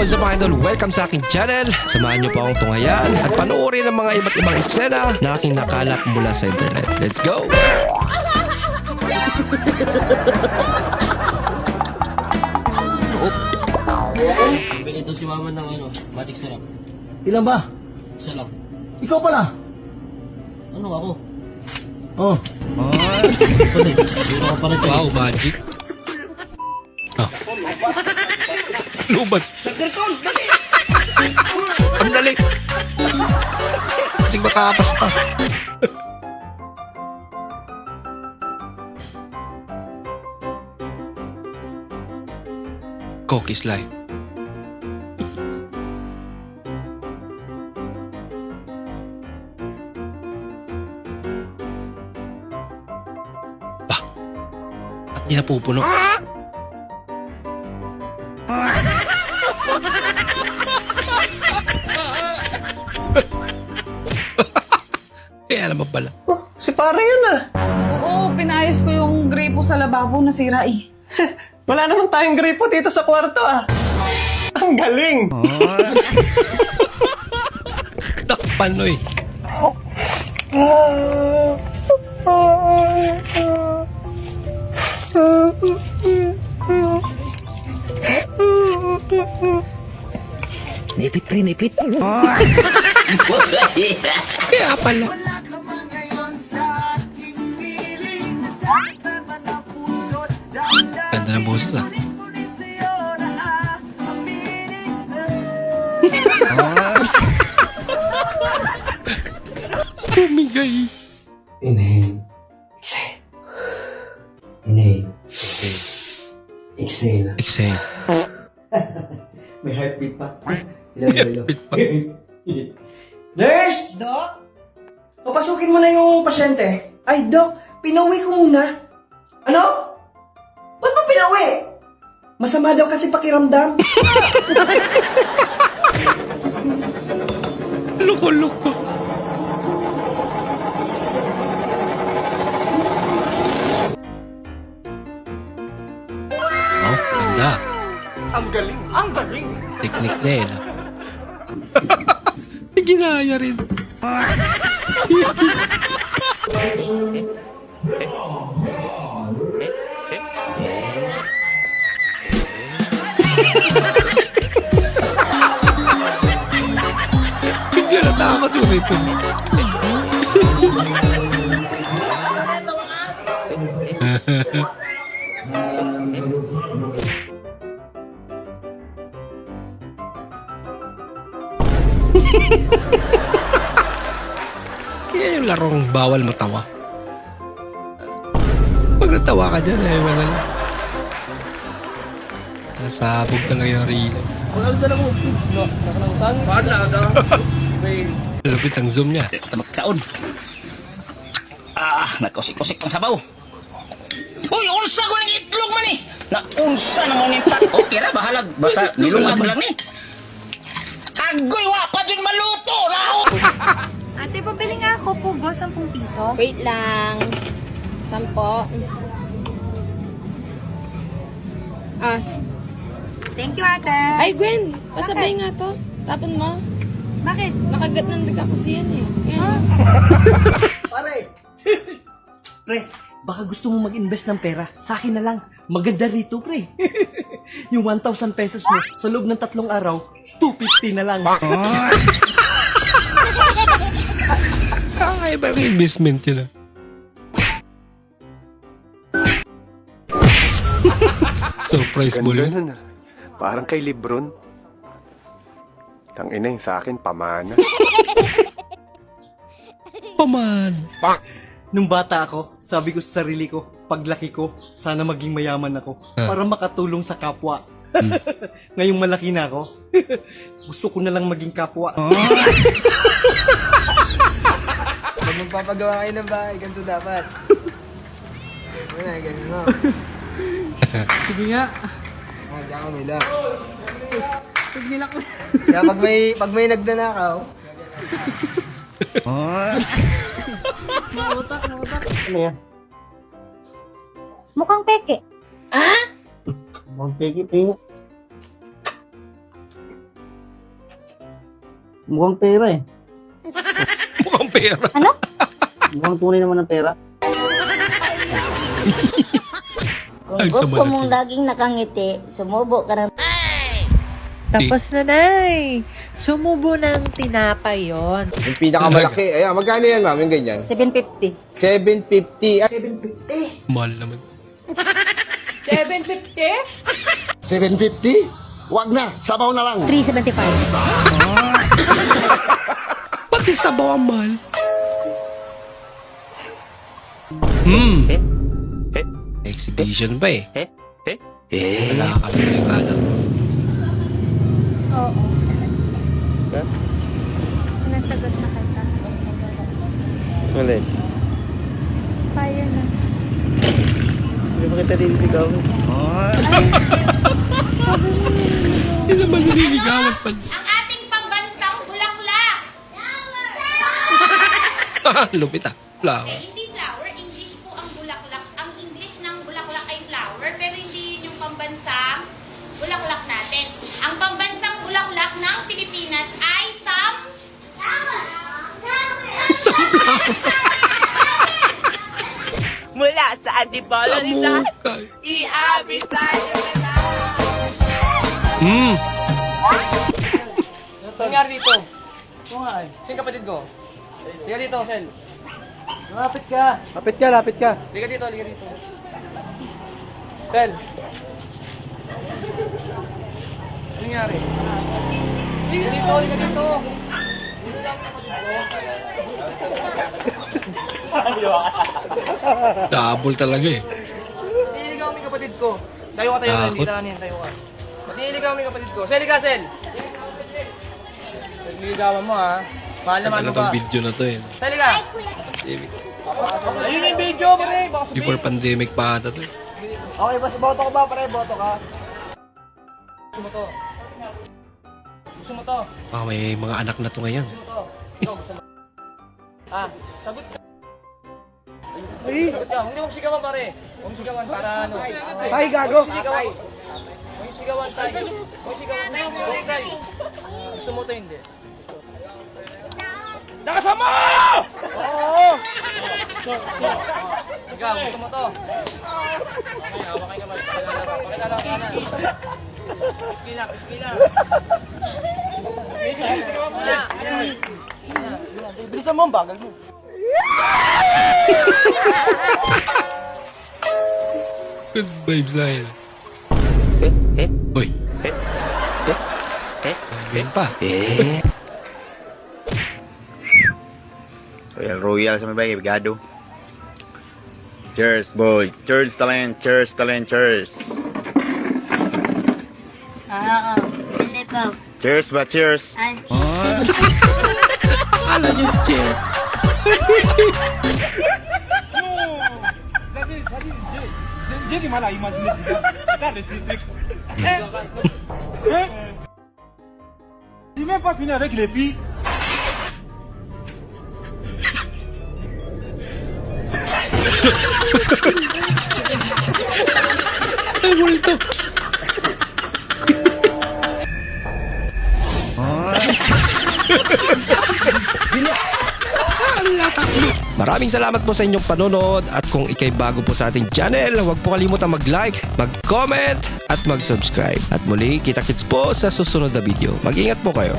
what's up mga idol? Welcome sa aking channel. Samahan niyo po akong tunghayan at panoorin ang mga iba't ibang eksena na aking nakalap mula sa internet. Let's go! Ito si mama ng magic syrup. Ilan ba? Isa lang. Ikaw pala? Ano ako? Oh. Pwede. Dito ko pa rin. Wow, magic. Ah. Lubat. Ang dali. Kasi makapas pa. Cookie slime. Bah, at di napupuno. Kaya naman pala. Oh, si pare yun ah. Oo, pinayos ko yung gripo sa lababo, nasira eh. Wala naman tayong gripo dito sa kwarto ah. Ang galing. Takpan no eh. Nipit pre, nipit. Kaya pala. Ganda ng boses ah. Tumigay. Inhale. Exhale. Inhale. Exhale. Exhale. May heartbeat pa. Ilan. Heartbeat pa. Nurse! Dok? Papasukin mo na yung pasyente. Ay, Doc, pinauwi ko muna. Ano? Ba't mo pinauwi? Masama daw kasi pakiramdam. Loko-loko. Oh, ganda. Ang galing. Ang galing. Teknik na eh, no? Ginaya rin. Bigla natakot yung ripon. Kaya yung larong bawal matawa. Pag natawa ka dyan, eh, wala na. Nasabog na ngayon rila. Lupit ang zoom niya. Magkaon. Nagkusik-kusik ang sabaw. Uy, unsa ko ng itlog man eh. Unsa naman yung tak. Okay na, bahalag. Basta nilungag lang eh. Agoy, wapa dyan maluto. Lahot. Ate, pabili nga ako pugo, 10 piso. Wait lang. 10. Ah. Thank you, ate. Ay, Gwen. Pasabay nga to. Tapon mo. Bakit? Nakagat ng daga kasi yan eh. Yan. Pare! Pre, baka gusto mo mag-invest ng pera. Sa akin na lang. Maganda rito, pre. Yung 1,000 pesos mo, sa loob ng 3 araw, 250 na lang. Kakaiba yung investment yun ah. Surprise mo Ganda yun. nun. Parang kay Lebron. Tangina yung sa akin, pamana. Paman. Nung bata ako, sabi ko sa sarili ko, paglaki ko, sana maging mayaman ako para makatulong sa kapwa. Ngayong malaki na ako, gusto ko na lang maging kapwa. Pag magpapagawa kayo ng bahay, ganito dapat. Wala, ganyan mo. Sige nga. Ah, diyan ka mila. Pag nila ko. Kaya pag may nagdanakaw, Nautak. ano yan? Mukhang peke. Magpiki-piki. Mukhang pera eh. Mukhang pera. Mukhang tunay naman ng pera. Kung Ay, gusto sama mong natin. laging nakangiti, sumubo ka ng Tapos na, Nay. Sumubo ng tinapay yon. Yung pinakamalaki. Ayan, magkano yan, ma'am? Yung ganyan? 750. 750. Ah, Mahal naman. 750? Wag na, sabaw na lang. 375. Pati sabaw ang mahal. Exhibition pa eh. Wala ka lang alam. Oo. Nasagot na kita. Alin? Kaya na. Hindi ba kita nililigaw? Hindi naman nililigawan pa. Ang ating pambansang bulaklak. Lupit ah. Flower. Hindi flower, English po ang bulaklak. Ang English ng bulaklak ay flower, pero hindi yun yung pambansang bulaklak natin. Ang pambansang bulaklak ng Pilipinas ay Mula sa Antipolo Kamukay. Iabisay na. Nangyari dito? Oo nga eh. Sino kapatid ko? Liga dito, Sel. Lapit ka. Lapit ka, lapit ka. Liga dito, liga dito. Sel. Ano nangyari? Liga dito, liga dito. Double talaga eh. Niligaw mo yung kapatid ko. Tayo ka, Sel. Hindi tayo tayo ka. Ba't niligaw mo yung kapatid ko? Sel, liga, Sel. Niligawan mo ha. Mahal naman Ano mo ba? tong video na to eh. Sel, liga. Ayun yung video, pare. Baka sabihin. Before pandemic pa ata to eh. Okay, boss, boto ko ba, pare? Boto ka. Gusto mo to? Gusto mo to? May mga anak na to ngayon. Gusto mo to? Ikaw, gusto mo? Ah, sagot ka. Sagot ka. Hindi mong sigawan, pare. Huwag mong sigawan para ano. Tay, gago. Huwag mong sigawan, tay. Huwag mong sigawan. Hindi, tay. Gusto mo to, hindi. Nakasama! Oo! Ikaw, gusto mo to? Okay, hawakay ka man. Pakilala ka na. Iski lang, iski lang. Sigawan mo na. Bilisan mo ang bagal mo. Good vibes lang yan. Uy. Ayun pa. Royal sa may bagay, Cheers, boy. Cheers, talent. Cheers, talent. Cheers. Hindi pa. Cheers ba? Cheers. Ay. Akala nyo chair. J'ai du mal à imaginer ça, le truc. Il même pas fini avec les filles. Ay, multo. Maraming salamat po sa inyong panonood at kung ikay bago po sa ating channel, huwag po kalimutan mag-like, mag-comment at mag-subscribe. At muli, kita-kits po sa susunod na video. Mag-ingat po kayo.